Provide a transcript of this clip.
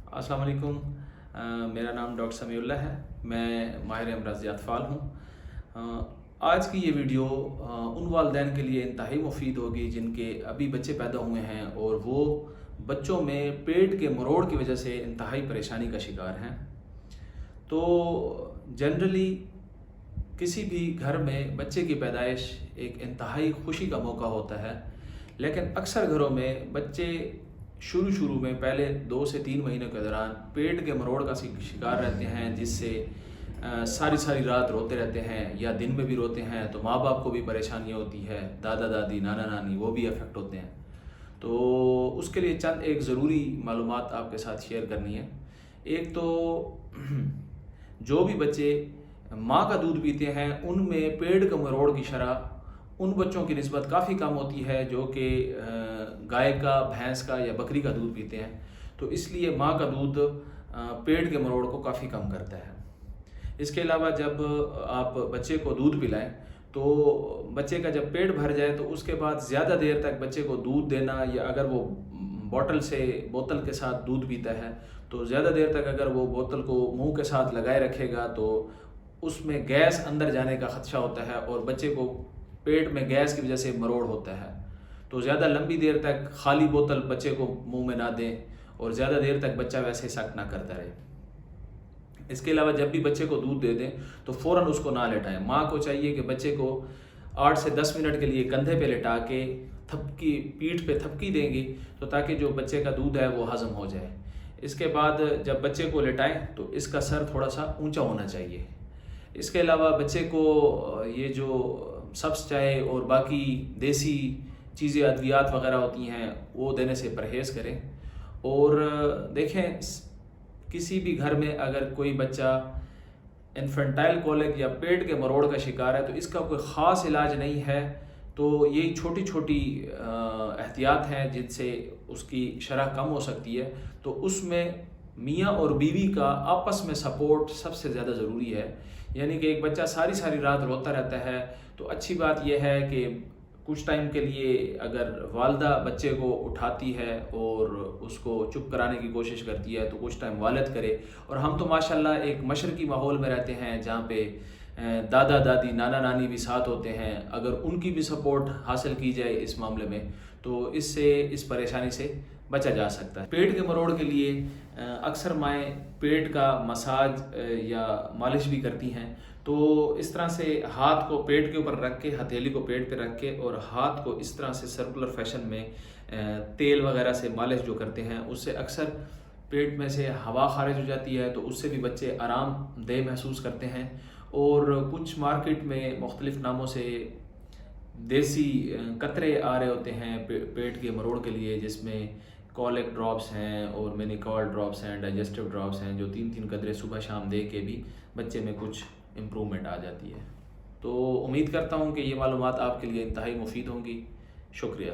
अस्सलाम वालेकुम। मेरा नाम डॉक्टर समीउल्लाह है। मैं माहिर अमराज़ अतफ़ाल हूँ। आज की ये वीडियो उन वालिदैन के लिए इंतहाई मुफीद होगी जिनके अभी बच्चे पैदा हुए हैं और वो बच्चों में पेट के मरोड़ की वजह से इंतहाई परेशानी का शिकार हैं। तो जनरली किसी भी घर में बच्चे की पैदाइश एक इंतहाई खुशी का मौका होता है, लेकिन अक्सर घरों में बच्चे शुरू में पहले 2 से 3 महीनों के दौरान पेट के मरोड़ का शिकार रहते हैं, जिससे सारी रात रोते रहते हैं या दिन में भी रोते हैं। तो माँ बाप को भी परेशानी होती है, दादा दादी नाना नानी वो भी अफेक्ट होते हैं। तो उसके लिए चंद एक ज़रूरी मालूमात आपके साथ शेयर करनी है। एक तो जो भी बच्चे माँ का दूध पीते हैं उनमें पेट के मरोड़ की शरह उन बच्चों की निस्बत काफ़ी कम होती है जो कि गाय का, भैंस का या बकरी का दूध पीते हैं। तो इसलिए माँ का दूध पेट के मरोड़ को काफ़ी कम करता है। इसके अलावा जब आप बच्चे को दूध पिलाएं तो बच्चे का जब पेट भर जाए तो उसके बाद ज़्यादा देर तक बच्चे को दूध देना, या अगर वो बोतल के साथ दूध पीता है तो ज़्यादा देर तक अगर वो बोतल को मुंह के साथ लगाए रखेगा तो उसमें गैस अंदर जाने का ख़दशा होता है और बच्चे को पेट में गैस की वजह से मरोड़ होता है। तो ज़्यादा लंबी देर तक खाली बोतल बच्चे को मुंह में ना दें और ज़्यादा देर तक बच्चा वैसे सक ना करता रहे। इसके अलावा जब भी बच्चे को दूध दे दें तो फ़ौरन उसको ना लेटाएं। माँ को चाहिए कि बच्चे को 8 से 10 मिनट के लिए कंधे पे लेटा के पीठ पे थपकी देंगी तो ताकि जो बच्चे का दूध है वो हज़म हो जाए। इसके बाद जब बच्चे को लेटाएं तो इसका सर थोड़ा सा ऊंचा होना चाहिए। इसके अलावा बच्चे को ये जो सब्ज़ चाय और बाकी देसी चीज़ें, अद्वियात वगैरह होती हैं वो देने से परहेज़ करें। और देखें, किसी भी घर में अगर कोई बच्चा इन्फेंटाइल कोलिक या पेट के मरोड़ का शिकार है तो इसका कोई ख़ास इलाज नहीं है। तो ये छोटी एहतियात हैं जिनसे उसकी शरह कम हो सकती है। तो उसमें मियाँ और बीवी का आपस में सपोर्ट सबसे ज़्यादा ज़रूरी है। यानी कि एक बच्चा सारी रात रोता रहता है तो अच्छी बात यह है कि कुछ टाइम के लिए अगर वालिदा बच्चे को उठाती है और उसको चुप कराने की कोशिश करती है तो कुछ टाइम वालिद करे। और हम तो माशाल्लाह एक मशरकी माहौल में रहते हैं जहाँ पे दादा दादी नाना नानी भी साथ होते हैं। अगर उनकी भी सपोर्ट हासिल की जाए इस मामले में तो इससे इस परेशानी से बचा जा सकता है। पेट के मरोड़ के लिए अक्सर माएँ पेट का मसाज या मालिश भी करती हैं। तो इस तरह से हाथ को पेट के ऊपर रख के, हथेली को पेट पे रख के और हाथ को इस तरह से सर्कुलर फैशन में तेल वगैरह से मालिश जो करते हैं उससे अक्सर पेट में से हवा खारिज हो जाती है, तो उससे भी बच्चे आरामदेह महसूस करते हैं। और कुछ मार्केट में मुख्तलिफ़ नामों से देसी कतरे आ रहे होते हैं पेट के मरोड़ के लिए, जिसमें कॉलिक ड्रॉप्स हैं और मेनिकॉल ड्रॉप्स हैं, डाइजेस्टिव ड्रॉप्स हैं, जो 3 कतरे सुबह शाम दे के भी बच्चे में कुछ इम्प्रूवमेंट आ जाती है। तो उम्मीद करता हूँ कि ये मालूमात आपके लिए इंतहाई मुफीद होंगी। शुक्रिया।